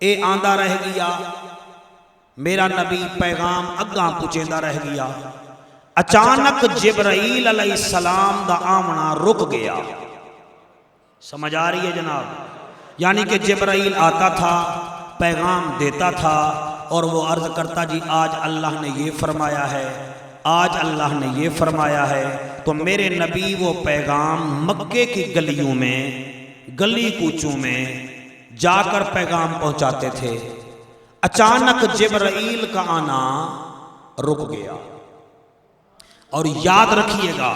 اے آندہ رہ گیا، میرا نبی پیغام اگاں پہنچیندا رہ گیا۔ اچانک جبرائیل علیہ السلام دا آمنا رک گیا۔ سمجھ آ رہی ہے جناب؟ یعنی کہ جبرائیل آتا تھا، پیغام دیتا تھا، اور وہ عرض کرتا جی آج اللہ نے یہ فرمایا ہے، آج اللہ نے یہ فرمایا ہے، تو میرے نبی وہ پیغام مکے کی گلیوں میں، گلی کوچوں میں جا کر پیغام پہنچاتے تھے۔ اچانک جبرائیل کا آنا رک گیا۔ اور یاد رکھیے گا،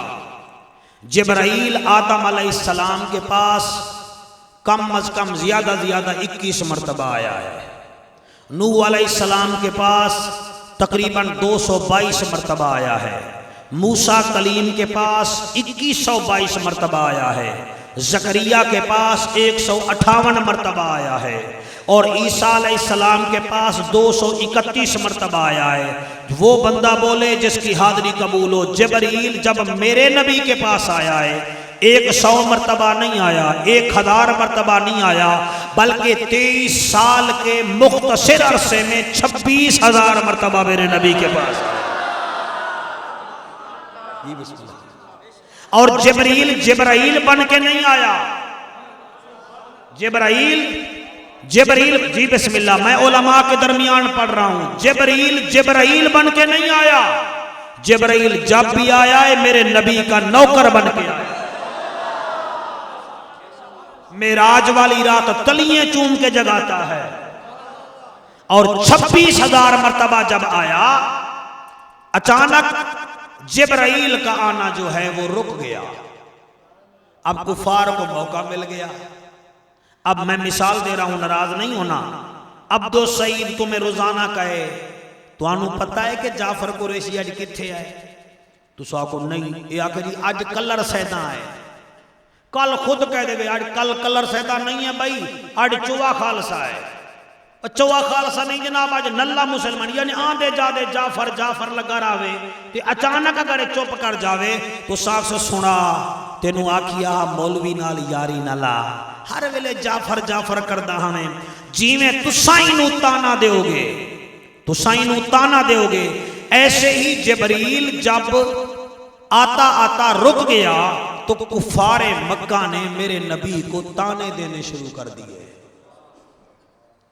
جبرائیل آدم علیہ السلام کے پاس کم از کم زیادہ 21 مرتبہ آیا ہے۔ نوح علیہ السلام کے پاس تقریباً 222 مرتبہ آیا ہے۔ موسیٰ کلیم کے پاس 2122 مرتبہ آیا ہے۔ زکریا کے پاس 158 مرتبہ آیا ہے، اور عیسیٰ علیہ السلام کے پاس 231 مرتبہ آیا ہے۔ وہ بندہ بولے جس کی حاضری قبول ہو، جبرائیل جب میرے نبی کے پاس آیا ہے 100 مرتبہ نہیں آیا، 1000 مرتبہ نہیں آیا، بلکہ 23 سال کے مختصر عرصے میں 26,000 مرتبہ میرے نبی کے پاس آیا۔ اور جبرائیل بن کے نہیں آیا، جبرائیل جی بسم اللہ، میں علماء کے درمیان پڑھ رہا ہوں، جبرائیل بن کے نہیں آیا، جبرائیل جب بھی آیا ہے میرے نبی کا نوکر بن کے آیا۔ معراج والی رات تلیاں چوم کے جگاتا ہے، اور 26,000 مرتبہ جب آیا، اچانک جبرائیل کا آنا جو ہے وہ رک گیا۔ اب کفار کو موقع مل گیا۔ اب میں مثال دے رہا ہوں، ناراض نہیں ہونا۔ عبد السعید تمہیں روزانہ کہے تو انہوں پتہ ہے کہ جعفر قریشی اج کتھے ہے، تو سا کو نہیں، یہ آکھے جی اج کلر سیدہ ہے، کل خود کہہ دے گئے آج کل کلر سیدہ نہیں ہے بھائی، آج چوہ خالصہ ہے، چوہ خالصہ نہیں جناب، آج نلہ مسلمان، یعنی آندے جادے جعفر لگا راوے، تے اچانک اگر چپ کر جاوے تو صاف سے سنا تینوں آکھیا مولوی نال یاری نلا، ہر ویلے جعفر کردہ ہمیں جی میں تسائیں نو تانا دے ہوگے۔ ایسے ہی جبرائیل جب آتا رک گیا تو کفار مکہ نے میرے نبی کو تانے دینے شروع کر دیے۔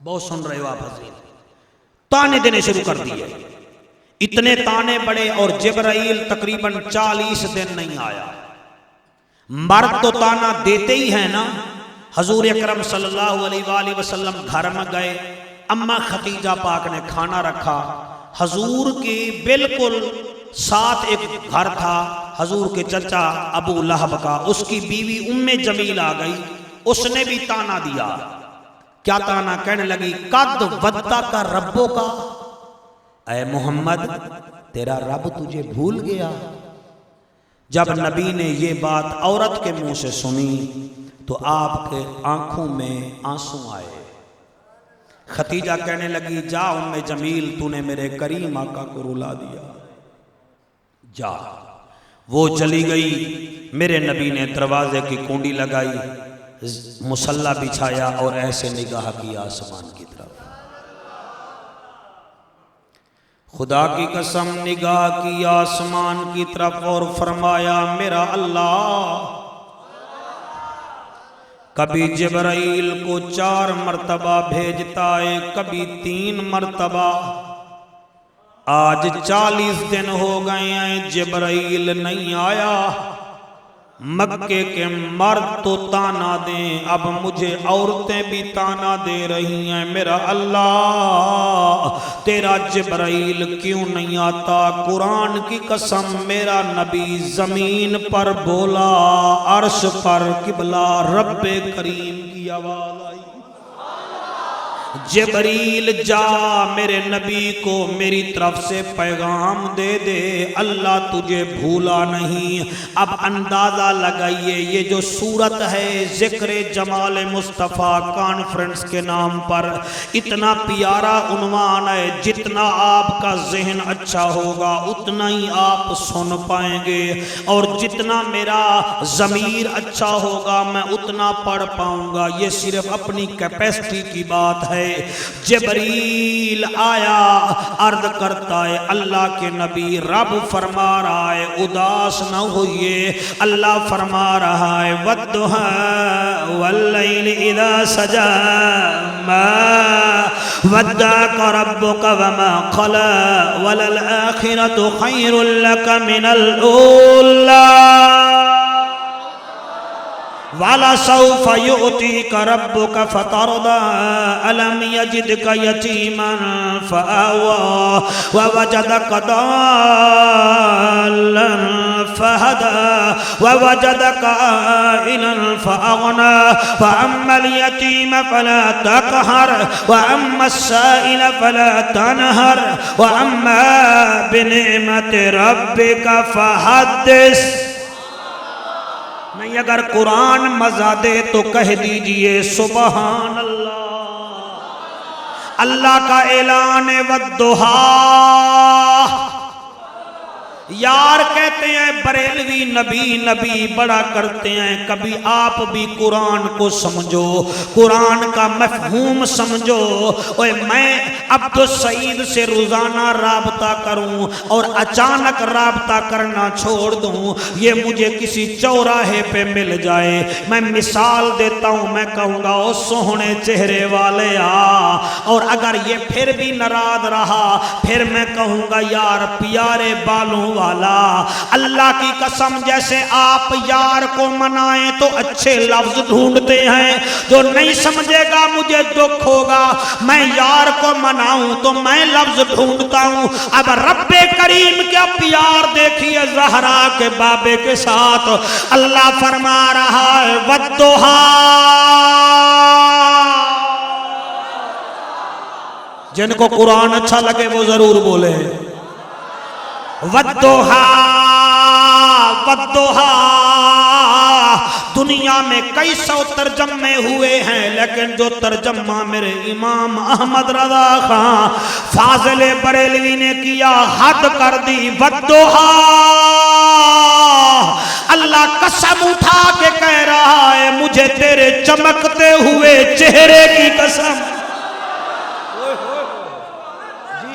بہت سن رہے ہو آپ حضرین، تانے دینے شروع کر دیے، اتنے تانے بڑے، اور جبرائیل تقریباً 40 دن نہیں آیا۔ مرد تو تانا دیتے ہی ہیں نا۔ حضور اکرم صلی اللہ علیہ وآلہ وسلم گھر میں گئے، اماں خدیجہ پاک نے کھانا رکھا، حضور کی بالکل ساتھ ایک گھر تھا حضور کے چچا ابو لہب کا، اس کی بیوی ام جمیل آ گئی، اس نے بھی تانا دیا۔ کیا تانا؟ کہنے لگی قد ودہ کا ربوں کا، اے محمد تیرا رب تجھے بھول گیا۔ جب نبی نے یہ بات عورت کے منہ سے سنی تو آپ کے آنکھوں میں آنسو آئے۔ خدیجہ کہنے لگی جا ام جمیل تو نے میرے کریم آقا کو رلا دیا، جا۔ وہ چلی گئی، میرے نبی نے دروازے کی کنڈی لگائی، مصلی بچھایا اور ایسے نگاہ کی آسمان کی طرف۔ خدا کی قسم نگاہ کی آسمان کی طرف اور فرمایا میرا اللہ کبھی جبرائیل کو 4 مرتبہ بھیجتا ہے، کبھی 3 مرتبہ، آج 40 دن ہو گئے ہیں جبرائیل نہیں آیا۔ مکے کے مرد تو تانا دیں، اب مجھے عورتیں بھی تانا دے رہی ہیں، میرا اللہ تیرا جبرائیل کیوں نہیں آتا؟ قرآن کی قسم میرا نبی زمین پر بولا، عرش پر قبلہ رب کریم کی آواز آئی، جبرائیل جا میرے نبی کو میری طرف سے پیغام دے دے، اللہ تجھے بھولا نہیں۔ اب اندازہ لگائیے یہ جو صورت ہے ذکر جمال مصطفیٰ کانفرنس کے نام پر، اتنا پیارا عنوان ہے، جتنا آپ کا ذہن اچھا ہوگا اتنا ہی آپ سن پائیں گے، اور جتنا میرا ضمیر اچھا ہوگا میں اتنا پڑھ پاؤں گا۔ یہ صرف اپنی کیپیسٹی کی بات ہے، ہے جبریل آیا عرض کرتا ہے اللہ کے نبی رب فرما رہا ہے اداس نہ ہوئیے اللہ فرما رہا ہے والضحى واللیل اذا سجا ما ودعك ربك وما قلى وللآخرة خير لك من الأولى وَلَسَوْفَ يُؤْتِيكَ رَبُّكَ فَتَرْضَىٰ أَلَمْ يَجِدْكَ يَتِيمًا فَآوَىٰ وَوَجَدَكَ ضَالًّا فَهَدَىٰ وَوَجَدَكَ عَائِلًا فَأَغْنَىٰ فَأَمَّا الْيَتِيمَ فَلَا تَقْهَرْ وَأَمَّا السَّائِلَ فَلَا تَنْهَرْ وَأَمَّا بِنِعْمَةِ رَبِّكَ فَحَدِّثْ نہیں اگر قرآن مزہ دے تو کہہ دیجئے سبحان اللہ اللہ کا اعلان والضحى یار کہتے ہیں بریلوی نبی بڑا کرتے ہیں کبھی آپ بھی قرآن کو سمجھو قرآن کا مفہوم سمجھو اوے میں عبدالسعید سے روزانہ رابطہ کروں اور اچانک رابطہ کرنا چھوڑ دوں یہ مجھے کسی چوراہے پہ مل جائے میں مثال دیتا ہوں میں کہوں گا او سوہنے چہرے والے اور اگر یہ پھر بھی ناراض رہا پھر میں کہوں گا یار پیارے بالوں والا اللہ کی قسم جیسے آپ یار کو منائیں تو اچھے لفظ ڈھونڈتے ہیں جو نہیں سمجھے گا مجھے دکھ ہوگا میں یار کو مناؤں تو میں لفظ ڈھونڈتا ہوں اب رب کریم کیا پیار دیکھیے زہرا کے بابے کے ساتھ اللہ فرما رہا ہے والضحى جن کو قرآن اچھا لگے وہ ضرور بولے والضحى دنیا میں کئی سو ترجمے ہوئے ہیں لیکن جو ترجمہ میرے امام احمد رضا خان فاضل بریلوی نے کیا حد کر دی والضحى اللہ قسم اٹھا کے کہہ رہا ہے مجھے تیرے چمکتے ہوئے چہرے کی قسم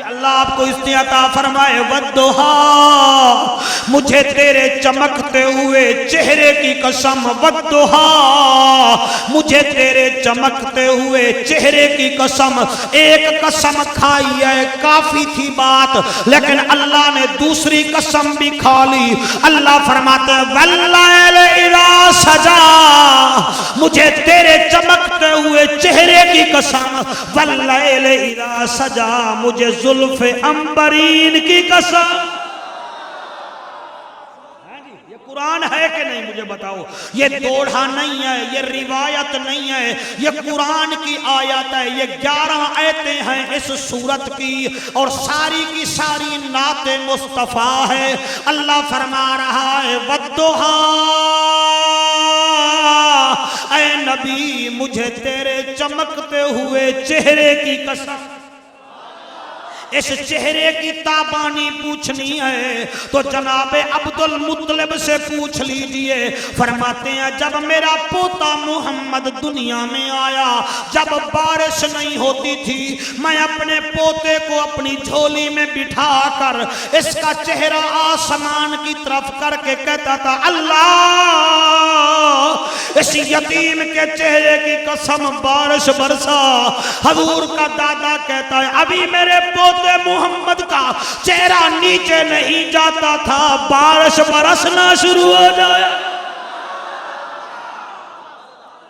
اللہ آپ کو استعطا فرمائے والضحى مجھے تیرے چمکتے ہوئے چہرے کی قسم والضحى مجھے تیرے چمکتے ہوئے چہرے کی قسم ایک قسم کھائی ہے کافی تھی بات لیکن اللہ نے دوسری قسم بھی کھا لی اللہ فرماتے ہیں واللیل اذا سجا مجھے تیرے چمکتے ہوئے چہرے کی قسم واللیل اذا سجا مجھے زلف امبرین کی قسم یہ قرآن ہے کہ نہیں مجھے بتاؤ یہ دوڑھا نہیں ہے یہ روایت نہیں ہے یہ قرآن کی آیت ہے یہ 11 آیتیں ہیں اس سورت کی اور ساری کی ساری نعت مصطفیٰ ہے اللہ فرما رہا ہے والضحى اے نبی مجھے تیرے چمکتے ہوئے چہرے کی قسم اس چہرے کی تابانی پوچھنی ہے تو جناب عبدالمطلب سے پوچھ لیجئے فرماتے ہیں جب میرا پوتا محمد دنیا میں آیا جب بارش نہیں ہوتی تھی میں اپنے پوتے کو اپنی جھولی میں بٹھا کر اس کا چہرہ آسمان کی طرف کر کے کہتا تھا اللہ اس یتیم کے چہرے کی قسم بارش برسا حضور کا دادا کہتا ہے ابھی میرے پوتے محمد کا چہرہ نیچے نہیں جاتا تھا بارش برسنا شروع ہو جائے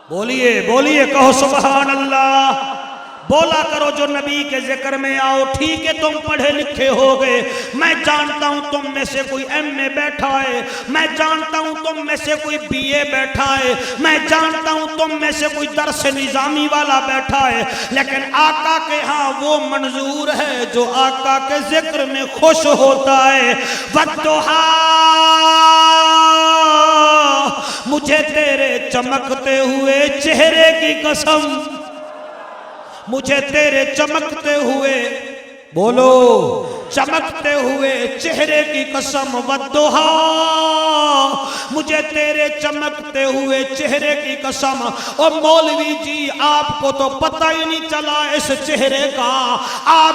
بولیے کہو سبحان اللہ بولا کرو جو نبی کے ذکر میں آؤ ٹھیک ہے تم پڑھے لکھے ہو گئے میں جانتا ہوں تم میں سے کوئی ایم اے بیٹھا ہے میں جانتا ہوں تم میں سے کوئی بی اے بیٹھا ہے میں جانتا ہوں تم میں سے کوئی درس نظامی والا بیٹھا ہے لیکن آقا کے ہاں وہ منظور ہے جو آقا کے ذکر میں خوش ہوتا ہے والضحى مجھے تیرے چمکتے ہوئے چہرے کی قسم مجھے تیرے چمکتے ہوئے بولو چمکتے ہوئے چہرے کی قسم والضحا، مجھے تیرے چمکتے ہوئے چہرے کی قسم۔ اور مولوی جی آپ کو تو پتہ ہی نہیں چلا اس چہرے کا۔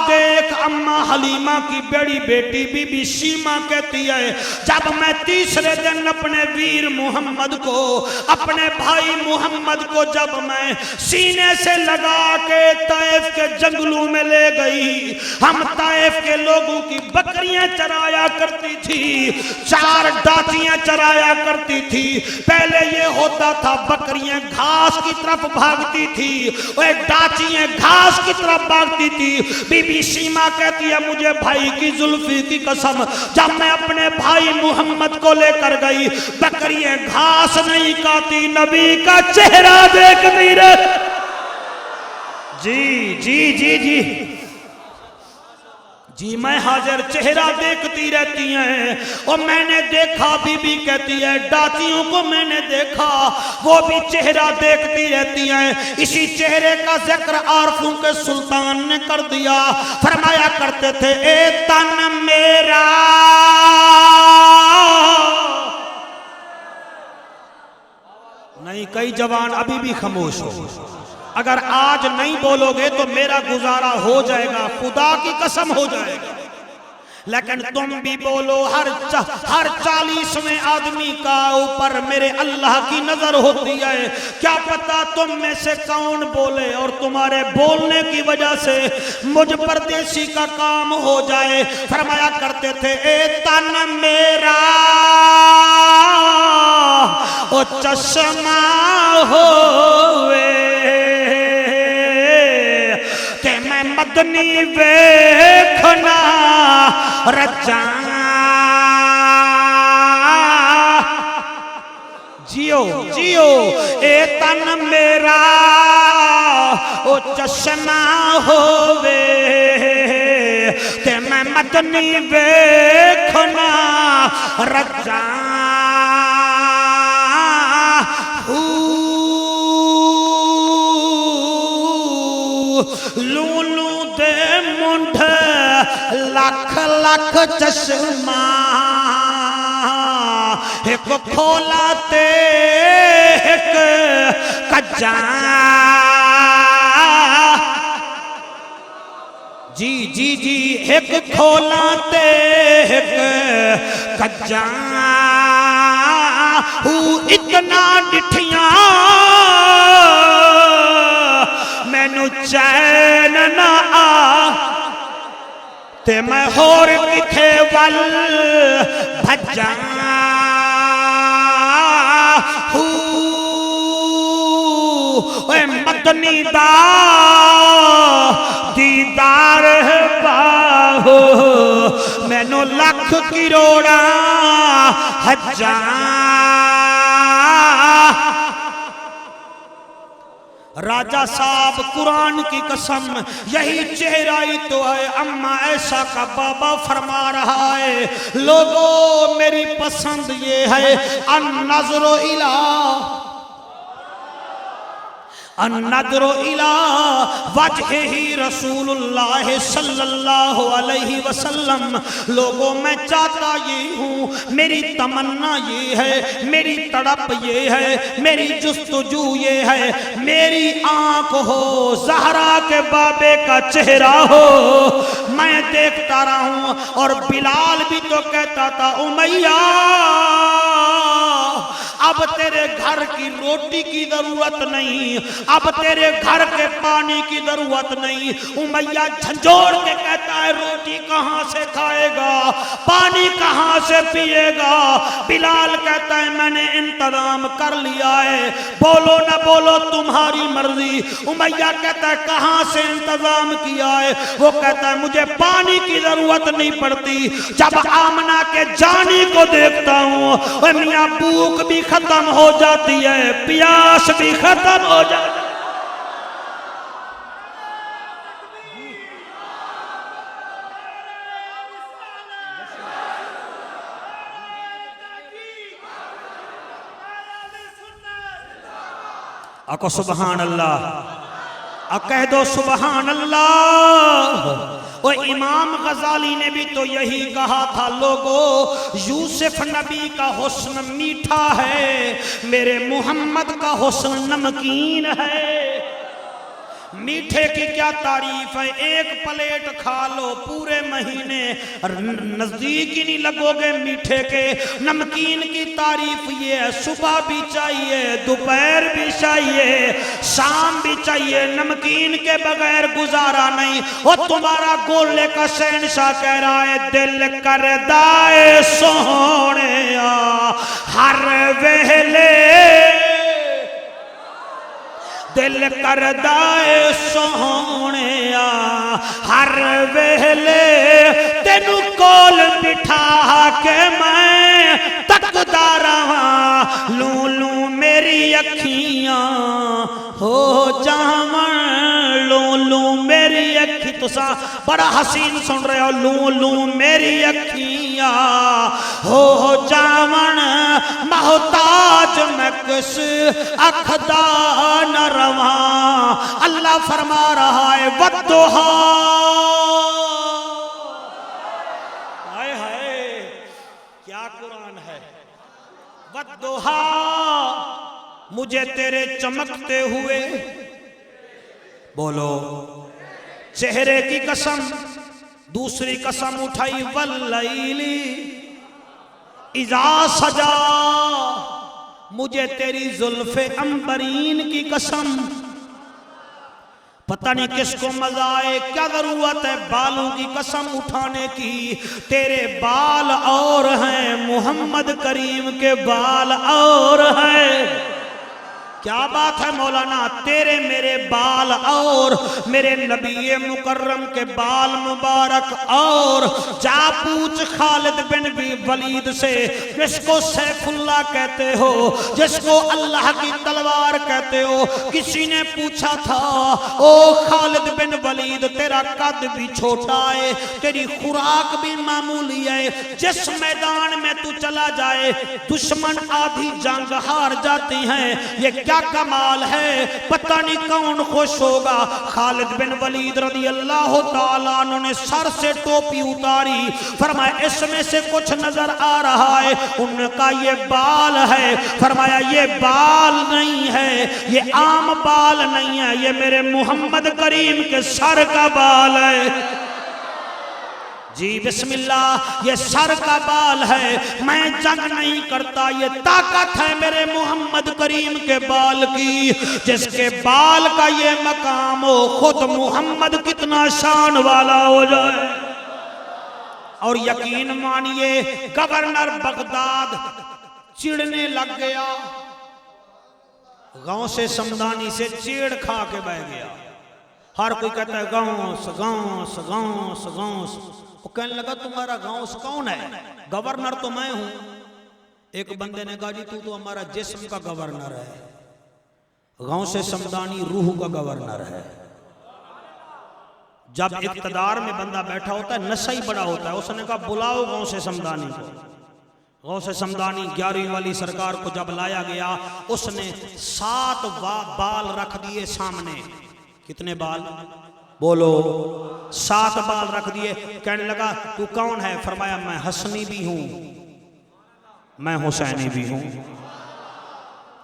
دیکھ اماں حلیمہ کی بڑی بیٹی بی بی شیمہ کہتی ہے جب میں تیسرے دن اپنے ویر محمد کو، اپنے بھائی محمد کو جب میں سینے سے لگا کے طائف کے جنگلوں میں لے گئی، ہم طائف کے لوگوں کی بکریاں چرایا کرتی تھی، 4 ڈاچیاں چرایا کرتی تھی۔ پہلے یہ ہوتا تھا بکریاں گھاس کی طرف بھاگتی تھی، اور ڈاچیاں گھاس کی طرف بھاگتی تھی۔ بی بی شیمہ کہتی ہے مجھے بھائی کی زلفی کی قسم جب میں اپنے بھائی محمد کو لے کر گئی، بکریاں گھاس نہیں کھاتی، نبی کا چہرہ دیکھتی رہتی۔ جی جی جی جی جی میں حاضر، چہرہ دیکھتی رہتی ہیں۔ اور میں نے دیکھا، بی بی کہتی ہے ڈاچیوں کو میں نے دیکھا، وہ بھی چہرہ دیکھتی رہتی ہیں۔ اسی چہرے کا ذکر عارفوں کے سلطان نے کر دیا، فرمایا کرتے تھے اے تن میرا نہیں، کئی جوان ابھی بھی خاموش ہو، اگر آج نہیں بولو گے تو میرا گزارا ہو جائے گا، خدا کی قسم ہو جائے گا۔ لیکن تم بھی بولو، ہر 40ویں آدمی کا اوپر میرے اللہ کی نظر ہوتی ہے، کیا پتا تم میں سے کون بولے اور تمہارے بولنے کی وجہ سے مجھ پردیسی کا کام ہو جائے۔ فرمایا کرتے تھے اے تن میرا او چشمہ ہوئے کہ میں مدنی ویکھنا رچاں۔ جیو جیو اے تن میرا او چشمہ ہوئے کہ میں مدنی ویکھنا رچاں۔ لولو دے منڈ لکھ لکھ چشمہ، ایک کھولا تے ایک کجا۔ جی جی جی ایک کھولا تے ایک کجا، اتنا ڈٹھیاں مینو چین نہ آ تے میں ہور کتھے ول بھجاں۔ اے مدنی دا دیدار باہو مینو لکھ کروڑا حجاں۔ راجہ صاحب قرآن کی قسم یہی چہرہ ہی تو ہے۔ اما ایسا کا بابا فرما رہا ہے لوگوں میری پسند یہ ہے النظر الى وجہہ رسول اللہ صلی اللہ علیہ وسلم۔ لوگوں میں چاہتا یہ ہوں، میری تمنا یہ ہے، میری تڑپ یہ ہے، میری جستجو یہ ہے، میری آنکھ ہو زہرا کے بابے کا چہرہ ہو، میں دیکھتا رہا ہوں۔ اور بلال بھی تو کہتا تھا امیہ اب تیرے گھر کی روٹی کی ضرورت نہیں، اب تیرے گھر کے پانی کی ضرورت نہیں۔ امیہ جھنجھوڑ کے کہتا ہے روٹی کہاں سے کھائے گا، پانی کہاں سے پیے گا۔ بلال کہتا ہے میں نے انتظام کر لیا ہے، بولو نہ بولو تمہاری مرضی۔ امیہ کہتا ہے کہاں سے انتظام کیا ہے؟ وہ کہتا ہے مجھے پانی کی ضرورت نہیں پڑتی، جب آمنہ کے جانی کو دیکھتا ہوں میاں بھوک بھی ختم ہو جاتی ہے، پیاس بھی ختم ہو جاتی ہے۔ آقا سبحان اللہ۔ اب کہہ دو سبحان اللہ۔ اور امام غزالی نے بھی تو یہی کہا تھا، لوگو یوسف نبی کا حسن میٹھا ہے، میرے محمد کا حسن نمکین ہے۔ میٹھے کی کیا تعریف ہے، ایک پلیٹ کھا لو پورے مہینے نزدیک ہی نہیں لگو گے میٹھے کے۔ نمکین کی تعریف یہ ہے، صبح بھی چاہیے، دوپہر بھی چاہیے، شام بھی چاہیے، نمکین کے بغیر گزارا نہیں۔ اور تمہارا گولے کا شہنشاہ کہہ رہا ہے، دل کردہ اے سونیا ہر ویلے، دل کردہ اے سونیا ہر ویلے، تینو کول بٹھا کے میں تکدا رہاں، لوں لوں میری اکھیاں ہو جاون، لوں لوں میری اکھی، تسا بڑا حسین سن رہے ہو، لوں لوں میری اکھیاں ہو جاون، محتاج میں کس اکھ دا نہ رواں۔ اللہ فرما رہا ہے والضحیٰ، ہائے ہائے کیا قرآن ہے، والضحیٰ، مجھے تیرے چمکتے ہوئے، بولو چہرے کی قسم، دوسری قسم اٹھائی واللیل اذا سجا، مجھے تیری زلف عنبرین کی قسم۔ پتہ نہیں کس کو مزہ آئے، کیا ضرورت ہے بالوں کی قسم اٹھانے کی، تیرے بال اور ہیں، محمد کریم کے بال اور ہیں۔ کیا بات ہے مولانا، تیرے میرے بال اور میرے نبی مکرم کے بال مبارک اور۔ جا پوچھ خالد بن ولید سے، جس کو سیف اللہ کہتے ہو، جس کو اللہ کی تلوار کہتے ہو، کسی نے پوچھا تھا او خالد بن ولید تیرا قد بھی چھوٹا ہے، تیری خوراک بھی معمولی ہے، جس میدان میں تو چلا جائے دشمن آدھی جنگ ہار جاتی ہیں، یہ کیا کمال ہے، پتہ نہیں کون خوش ہوگا۔ خالد بن ولید رضی اللہ تعالیٰ عنہ نے سر سے ٹوپی اتاری، فرمایا اس میں سے کچھ نظر آ رہا ہے، ان کا یہ بال ہے، فرمایا یہ بال نہیں ہے، یہ عام بال نہیں ہے، یہ میرے محمد کریم کے سر کا بال ہے۔ جی بسم اللہ، یہ سر کا بال ہے، میں جنگ نہیں کرتا، یہ طاقت ہے میرے محمد کریم کے بال کی، جس کے بال کا یہ مقام ہو، خود محمد کتنا شان والا ہو جائے۔ اور یقین مانیے گورنر بغداد چڑنے لگ گیا، غوث سمدانی سے چیڑ کھا کے بہ گیا، ہر کوئی کہتا ہے غوث غوث غوث غوث، وہ کہنے لگا تمہارا غوث کون ہے؟ گورنر تو میں ہوں۔ ایک بندے نے کہا جی تو ہمارا جسم کا گورنر ہے، غوث سمدانی روح کا گورنر ہے۔ جب اقتدار میں بندہ بیٹھا ہوتا ہے نشہ ہی بڑا ہوتا ہے، اس نے کہا بلاؤ غوث سمدانی کو۔ غوث سمدانی 11ویں والی سرکار کو جب لایا گیا، اس نے 7 بال رکھ دیے سامنے۔ کتنے بال؟ بولو 7 بال رکھ دیے۔ کہنے لگا تو کون ہے؟ فرمایا میں حسنی بھی ہوں، میں حسینی بھی ہوں۔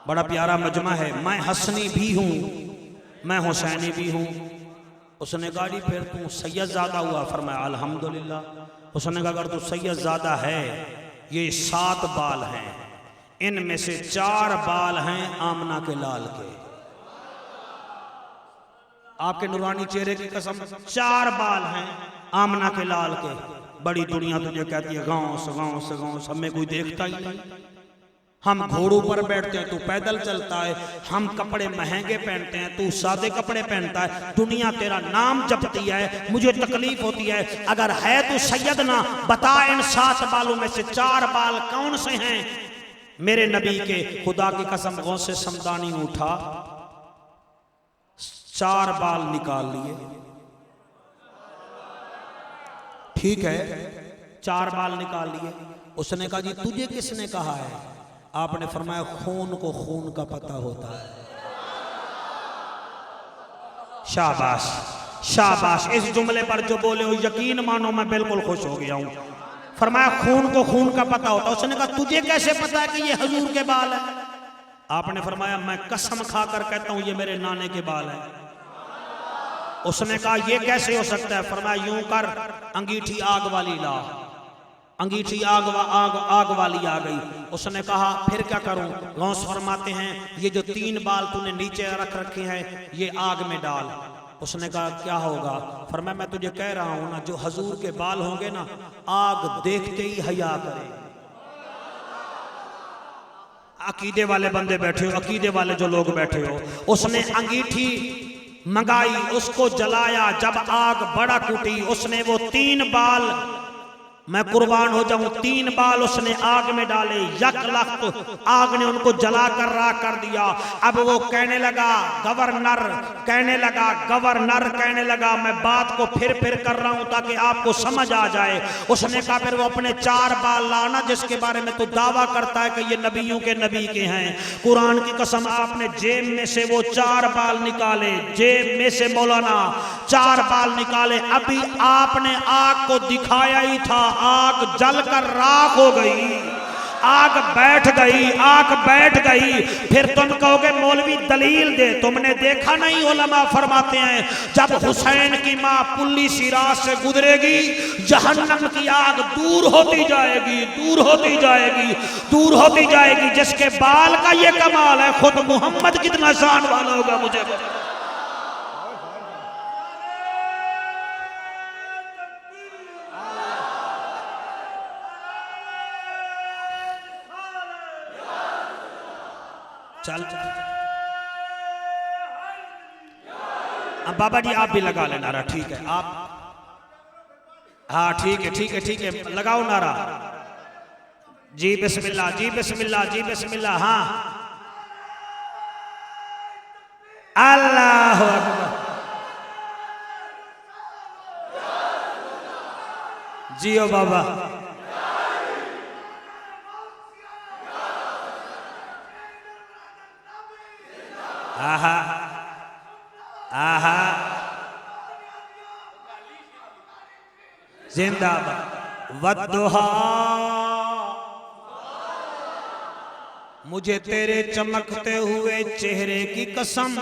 بڑا پیارا مجمع ہے، میں حسنی بھی ہوں، میں حسینی بھی ہوں۔ اس نے کہا جی پھر تو سید زادہ ہوا؟ فرمایا الحمدللہ۔ اس نے کہا اگر تو سید زادہ ہے، یہ 7 بال ہیں، ان میں سے 4 بال ہیں آمنہ کے لال کے، آپ کے نورانی چہرے کی قسم 4 بال ہیں آمنہ کے لال کے۔ بڑی دنیا تجھے کہتی ہے غوث غوث غوث، ہمیں کوئی دیکھتا ہی نہیں، ہم گھوڑوں پر بیٹھتے ہیں تو پیدل چلتا ہے، ہم کپڑے مہنگے پہنتے ہیں تو سادے کپڑے پہنتا ہے، دنیا تیرا نام جپتی ہے، مجھے تکلیف ہوتی ہے۔ اگر ہے تو سیدنا بتا ان 7 بالوں میں سے 4 بال کون سے ہیں؟ میرے نبی کے خدا کی قسم غوث سمدانی اٹھا، 4 بال نکال لیے، ٹھیک ہے 4 بال نکال لیے۔ اس نے کہا جی تجھے کس نے کہا ہے؟ آپ نے فرمایا خون کو خون کا پتہ ہوتا ہے، شاباش شاباش، اس جملے پر جو بولے ہو یقین مانو میں بالکل خوش ہو گیا ہوں۔ فرمایا خون کو خون کا پتہ ہوتا، اس نے کہا تجھے کیسے پتا ہے کہ یہ حضور کے بال ہیں؟ آپ نے فرمایا میں قسم کھا کر کہتا ہوں یہ میرے نانے کے بال ہیں۔ اس نے کہا یہ کیسے ہو سکتا ہے؟ فرمایا یوں کر، انگیٹھی آگ والی لا، انگیٹھی آگ والی آ گئی۔ اس نے کہا پھر کیا کروں؟ غوث فرماتے ہیں یہ جو 3 بال تو نے نیچے رکھ رکھے ہیں یہ آگ میں ڈال۔ اس نے کہا کیا ہوگا؟ فرمایا میں تجھے کہہ رہا ہوں نا جو حضور کے بال ہوں گے نا آگ دیکھتے ہی حیا کرے۔ عقیدے والے بندے بیٹھے ہو، عقیدے والے جو لوگ بیٹھے ہو، اس نے انگیٹھی منگائی، اس کو جلایا، جب آگ بڑا ٹوٹی اس نے وہ 3 بال، میں قربان ہو جاؤں، 3 بال اس نے آگ میں ڈالے، یک لخت آگ نے ان کو جلا کر راکھ کر دیا۔ اب وہ کہنے لگا گورنر، کہنے لگا گورنر، کہنے لگا میں بات کو پھر کر رہا ہوں تاکہ آپ کو سمجھ آ جائے۔ اس نے کہا پھر وہ اپنے 4 بال لانا جس کے بارے میں تو دعویٰ کرتا ہے کہ یہ نبیوں کے نبی کے ہیں۔ قرآن کی قسم آپ نے جیب میں سے وہ 4 بال نکالے، جیب میں سے مولانا 4 بال نکالے۔ ابھی آپ نے آگ کو دکھایا ہی تھا، آگ جل کر راکھ ہو گئی، آگ بیٹھ گئی، آگ بیٹھ گئی۔ پھر تم کہو گے مولوی دلیل دے، تم نے دیکھا نہیں؟ علماء فرماتے ہیں جب حسین کی ماں پلی سی راہ سے گزرے گی جہنم کی آگ دور ہوتی جائے گی، دور ہوتی جائے گی، دور ہوتی جائے گی۔ جس کے بال کا یہ کمال ہے خود محمد کتنا شان والا ہوگا مجھے بتا۔ چل بابا جی آپ بھی لگا لیں نعرہ، ٹھیک ہے آپ، ہاں ٹھیک ہے ٹھیک ہے ٹھیک ہے لگاؤ نعرہ۔ جی بسم اللہ، جی بسم اللہ، جی بسم اللہ، ہاں اللہ اکبر، جیو بابا، آہا آہا زندہ باد۔ والضحیٰ مجھے تیرے چمکتے ہوئے چہرے کی قسم۔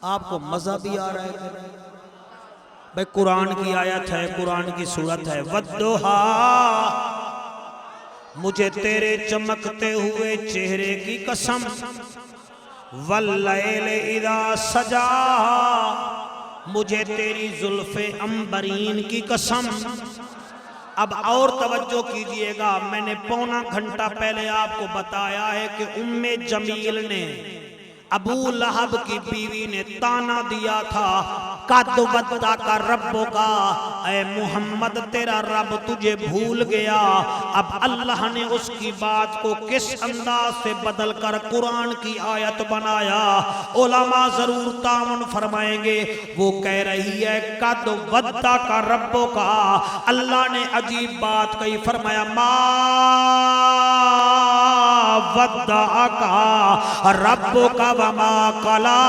آپ کو مزہ بھی آ رہا ہے بھئی قرآن کی آیت ہے، قرآن کی سورت ہے۔ والضحیٰ مجھے تیرے چمکتے ہوئے چہرے کی قسم، واللیل اذا سجا مجھے تیری زلف عنبرین کی قسم۔ اب اور توجہ کیجئے گا، میں نے پونا گھنٹہ پہلے آپ کو بتایا ہے کہ ام جمیل نے ابو لہب کی بیوی نے تانا دیا تھا قد ودا کا ربوں کا، اے محمد تیرا رب تجھے بھول گیا۔ اب اللہ نے اس کی بات کو کس انداز سے بدل کر قرآن کی آیت بنایا، علماء ضرور تعاون فرمائیں گے۔ وہ کہہ رہی ہے قد ودا کا ربوں کا، اللہ نے عجیب بات کہی، فرمایا ما ودعک ربک وما قلی۔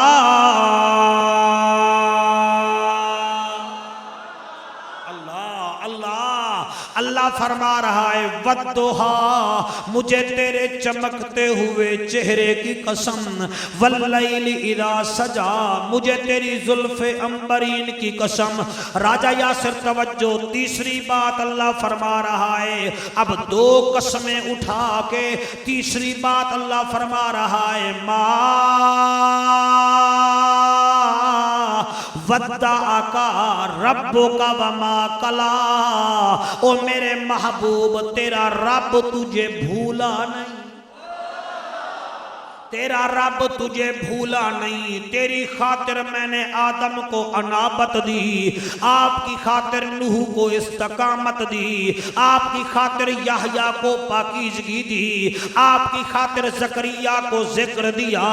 اللہ فرما رہا ہے والضحیٰ مجھے تیرے چمکتے ہوئے چہرے کی قسم، واللیل اذا سجا مجھے تیری زلف عنبرین کی قسم۔ راجہ یاسر توجہ، تیسری بات اللہ فرما رہا ہے، اب 2 قسمیں اٹھا کے تیسری بات اللہ فرما رہا ہے ما ودعک ربک وما قلی۔ او میرے محبوب تیرا رب تجھے بھولا نہیں، تیرا رب تجھے بھولا نہیں۔ تیری خاطر میں نے آدم کو انابت دی، آپ کی خاطر نوح کو استقامت دی، آپ کی خاطر یحییٰ کو پاکیزگی دی، آپ کی خاطر زکریا کو ذکر دیا،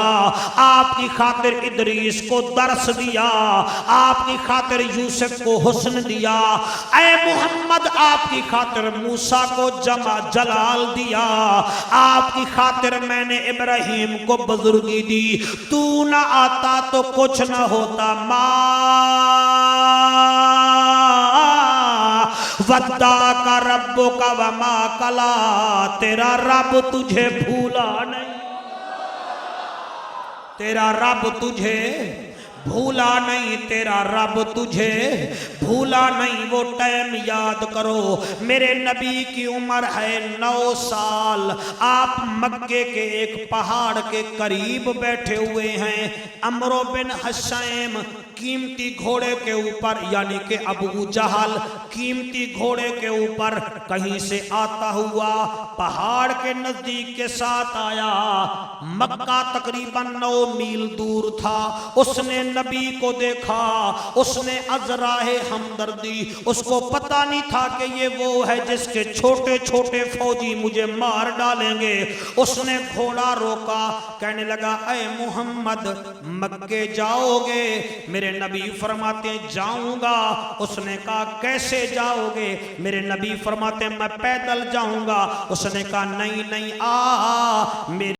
آپ کی خاطر ادریس کو درس دیا، آپ کی خاطر یوسف کو حسن دیا، اے محمد آپ کی خاطر موسیٰ کو جلال دیا، آپ کی خاطر میں نے ابراہیم کو بزرگی دی، تو نہ آتا تو کچھ نہ ہوتا، ودا کا رب کا وما کلا، تیرا رب تجھے بھولا نہیں، تیرا رب تجھے بھولا نہیں، تیرا رب تجھے بھولا نہیں۔ وہ ٹائم یاد کرو، میرے نبی کی عمر ہے 9 سال، آپ مکے کے ایک پہاڑ کے قریب بیٹھے ہوئے ہیں، عمرو بن حشیم قیمتی گھوڑے کے اوپر، یعنی کہ ابو جہل قیمتی گھوڑے کے اوپر کہیں سے آتا ہوا پہاڑ کے نزدیک کے ساتھ آیا، مکہ تقریباً 9 میل دور تھا، اس نے نبی کو دیکھا، اس نے عذراہ ہمدردی، اس کو پتہ نہیں تھا کہ یہ وہ ہے جس کے چھوٹے چھوٹے فوجی مجھے مار ڈالیں گے، اس نے گھوڑا روکا، کہنے لگا اے محمد مکے جاؤ گے؟ میرے نبی فرماتے ہیں جاؤں گا۔ اس نے کہا کیسے جاؤ گے؟ میرے نبی فرماتے ہیں میں پیدل جاؤں گا۔ اس نے کہا نہیں نہیں، میری